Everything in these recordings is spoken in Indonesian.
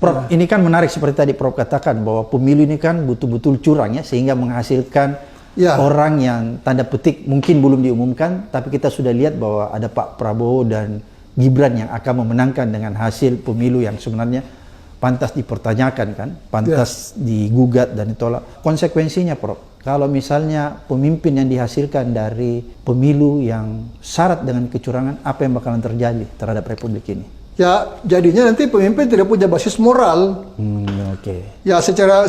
Prof, ini kan menarik seperti tadi Prof katakan bahwa pemilu ini kan betul-betul curang ya, sehingga menghasilkan orang yang tanda petik mungkin belum diumumkan, tapi kita sudah lihat bahwa ada Pak Prabowo dan Gibran yang akan memenangkan dengan hasil pemilu yang sebenarnya pantas dipertanyakan kan, pantas digugat dan ditolak. Konsekuensinya Prof, kalau misalnya pemimpin yang dihasilkan dari pemilu yang syarat dengan kecurangan, apa yang bakalan terjadi terhadap republik ini? Ya, jadinya nanti pemimpin tidak punya basis moral. Ya, secara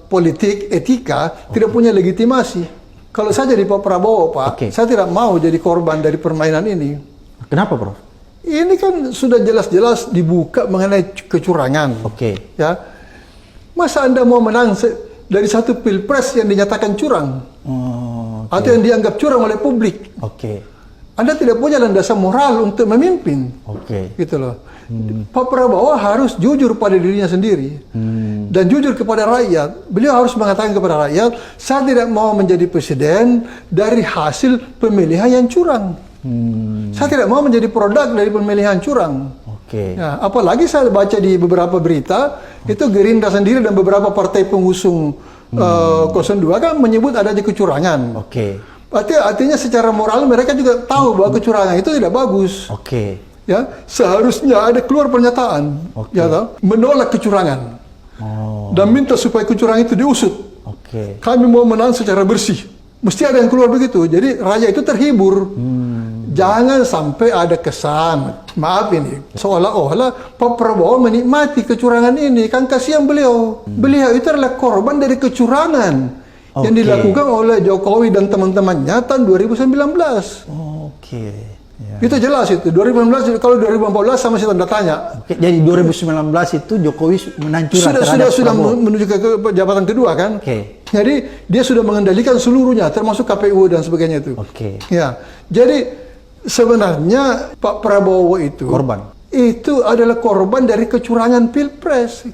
politik, etika, tidak punya legitimasi. Kalau saya jadi Pak Prabowo, Pak, saya tidak mau jadi korban dari permainan ini. Kenapa, Prof? Ini kan sudah jelas-jelas dibuka mengenai kecurangan. Ya, masa Anda mau menang dari satu pilpres yang dinyatakan curang, atau yang dianggap curang oleh publik? Anda tidak punya landasan moral untuk memimpin. Gitu loh. Pak Prabowo harus jujur pada dirinya sendiri dan jujur kepada rakyat. Beliau harus mengatakan kepada rakyat, saya tidak mau menjadi presiden dari hasil pemilihan yang curang. Saya tidak mau menjadi produk dari pemilihan curang. Ya, apalagi saya baca di beberapa berita, itu Gerindra sendiri dan beberapa partai pengusung 02 kan menyebut adanya kecurangan. Artinya secara moral mereka juga tahu bahwa kecurangan itu tidak bagus. Ya, seharusnya ada keluar pernyataan, ya tahu, menolak kecurangan dan minta supaya kecurangan itu diusut. Kami mau menang secara bersih. Mesti ada yang keluar begitu. Jadi rakyat itu terhibur. Jangan sampai ada kesan, maaf ini, seolah-olah Pak Prabowo menikmati kecurangan ini. Kan kasihan beliau. Beliau itu adalah korban dari kecurangan yang dilakukan oleh Jokowi dan teman-temannya tahun 2019. Itu jelas itu. 2019, kalau 2014 sama saya tanda tanya. Jadi 2019 itu Jokowi menang curang sudah menuju ke jabatan kedua kan? Jadi dia sudah mengendalikan seluruhnya, termasuk KPU dan sebagainya itu. Ya, jadi sebenarnya Pak Prabowo itu korban. Itu adalah korban dari kecurangan pilpres.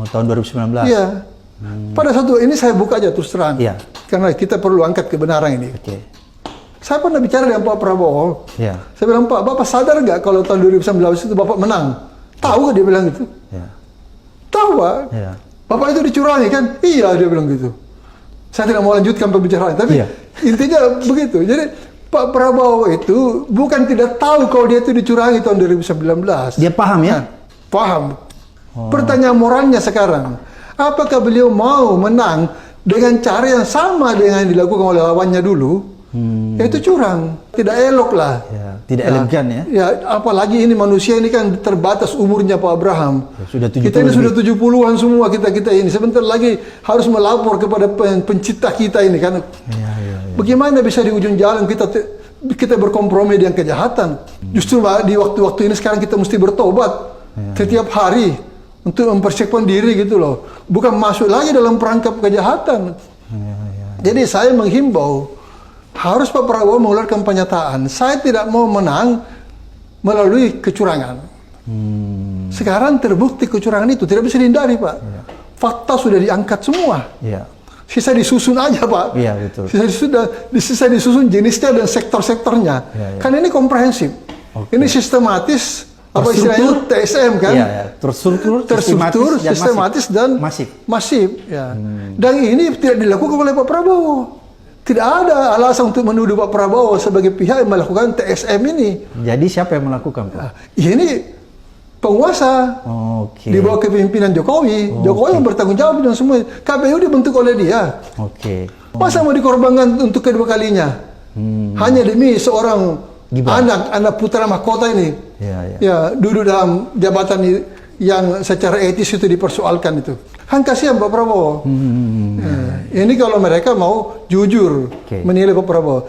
Tahun 2019. Iya. Pada satu ini saya buka aja terus terang, karena kita perlu angkat kebenaran ini. Saya pernah bicara dengan Pak Prabowo. Saya bilang, Pak, Bapak sadar nggak kalau tahun 2019 itu Bapak menang? Tahu nggak dia bilang gitu? Tahu, Pak. Bapak itu dicurangi kan? Iya, dia bilang gitu. Saya tidak mau lanjutkan pembicaraan, tapi intinya begitu. Jadi Pak Prabowo itu bukan tidak tahu kalau dia itu dicurangi tahun 2019. Dia paham ya? Paham. Pertanyaan moralnya sekarang, apakah beliau mau menang dengan cara yang sama dengan yang dilakukan oleh lawannya dulu? Itu curang, tidak elok lah. Tidak elegan ya? Ya, apalagi ini manusia ini kan terbatas umurnya Pak Abraham. Kita ini sudah 70-an semua kita ini. Sebentar lagi harus melapor kepada pencipta kita ini kan. Bagaimana bisa di ujung jalan kita berkompromi dengan kejahatan? Justru di waktu-waktu ini sekarang kita mesti bertobat setiap hari untuk mempersiapkan diri gitu loh. Bukan masuk lagi dalam perangkap kejahatan. Jadi saya menghimbau, harus Pak Prabowo mengeluarkan pernyataan, saya tidak mau menang melalui kecurangan. Sekarang terbukti kecurangan itu tidak bisa dihindari, Pak. Fakta sudah diangkat semua. Sisa disusun aja, Pak. Sisa disusun jenisnya dan sektor-sektornya. Kan ini komprehensif. Ini sistematis, apa istilahnya TSM kan? Terstruktur, sistematis dan masif. Dan ini tidak dilakukan oleh Pak Prabowo. Tidak ada alasan untuk menuduh Pak Prabowo sebagai pihak yang melakukan TSM ini. Jadi siapa yang melakukan, Pak? Ini penguasa di bawah kepemimpinan Jokowi. Jokowi yang bertanggung jawab dan semua. KPU dibentuk oleh dia. Masa mau dikorbankan untuk kedua kalinya? Hanya demi seorang anak putra mahkota ini. Ya, duduk dalam jabatan yang secara etis itu dipersoalkan itu. Kan kasihan Pak Prabowo. Ini kalau mereka mau jujur menilai Pak Prabowo.